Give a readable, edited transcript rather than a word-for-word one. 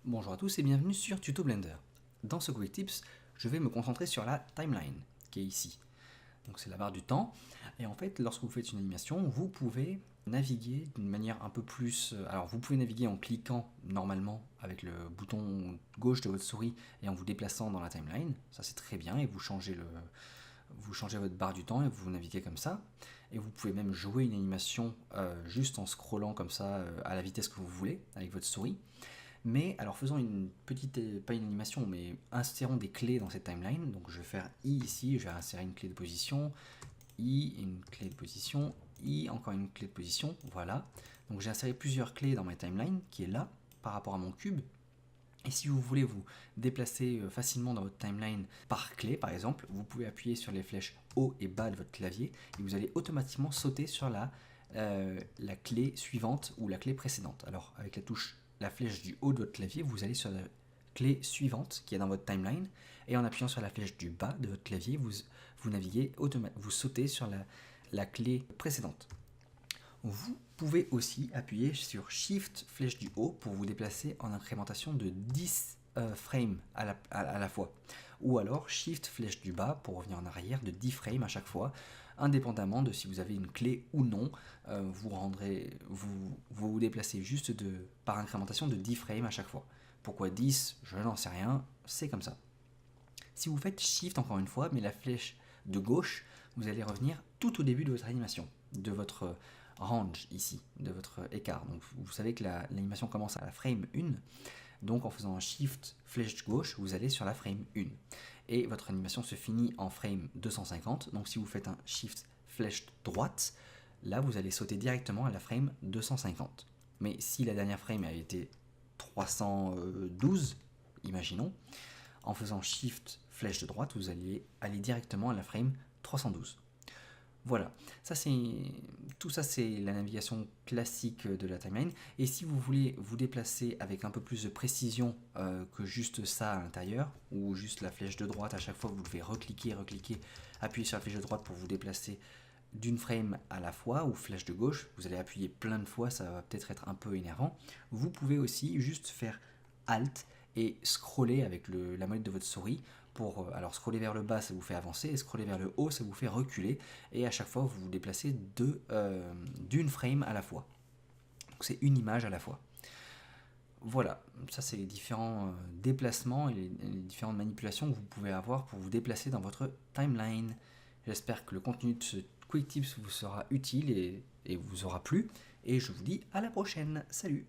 Bonjour à tous et bienvenue sur Tuto Blender. Dans ce Quick Tips, je vais me concentrer sur la timeline qui est ici. Donc c'est la barre du temps. Et en fait, lorsque vous faites une animation, vous pouvez naviguer d'une manière un peu plus... Alors vous pouvez naviguer en cliquant normalement avec le bouton gauche de votre souris et en vous déplaçant dans la timeline. Ça c'est très bien et vous changez votre barre du temps et vous naviguez comme ça. Et vous pouvez même jouer une animation juste en scrollant comme ça à la vitesse que vous voulez avec votre souris. Mais alors faisons une petite, pas une animation, mais insérons des clés dans cette timeline. Donc je vais faire I ici, je vais insérer une clé de position, I, une clé de position, I, encore une clé de position, voilà. Donc j'ai inséré plusieurs clés dans ma timeline qui est là par rapport à mon cube. Et si vous voulez vous déplacer facilement dans votre timeline par clé par exemple, vous pouvez appuyer sur les flèches haut et bas de votre clavier et vous allez automatiquement sauter sur la clé suivante ou la clé précédente. Alors avec la flèche du haut de votre clavier, vous allez sur la clé suivante qui est dans votre timeline et en appuyant sur la flèche du bas de votre clavier, vous naviguez vous sautez sur la clé précédente. Vous pouvez aussi appuyer sur Shift flèche du haut pour vous déplacer en incrémentation de 10 frames à la fois. Ou alors Shift flèche du bas pour revenir en arrière de 10 frames à chaque fois, indépendamment de si vous avez une clé ou non. Vous déplacez juste par incrémentation de 10 frames à chaque fois. Pourquoi 10? Je n'en sais rien, c'est comme ça. Si vous faites Shift encore une fois, mais la flèche de gauche, vous allez revenir tout au début de votre animation, de votre range ici, de votre écart. Donc vous savez que l'animation commence à la frame 1, donc en faisant un Shift flèche gauche, vous allez sur la frame 1. Et votre animation se finit en frame 250, donc si vous faites un Shift flèche droite, là vous allez sauter directement à la frame 250. Mais si la dernière frame a été 312, imaginons, en faisant Shift flèche de droite, vous allez aller directement à la frame 312. Voilà, tout ça c'est la navigation classique de la timeline. Et si vous voulez vous déplacer avec un peu plus de précision que juste ça à l'intérieur, ou juste la flèche de droite, à chaque fois vous devez recliquer, appuyer sur la flèche de droite pour vous déplacer d'une frame à la fois, ou flèche de gauche, vous allez appuyer plein de fois, ça va peut-être être un peu énervant. Vous pouvez aussi juste faire Alt et scroller avec la molette de votre souris alors scroller vers le bas ça vous fait avancer et scroller vers le haut ça vous fait reculer et à chaque fois vous vous déplacez d'une frame à la fois. Donc c'est une image à la fois. Voilà, ça c'est les différents déplacements et les différentes manipulations que vous pouvez avoir pour vous déplacer dans votre timeline. J'espère que le contenu de ce Quick Tips vous sera utile et vous aura plu et je vous dis à la prochaine. Salut!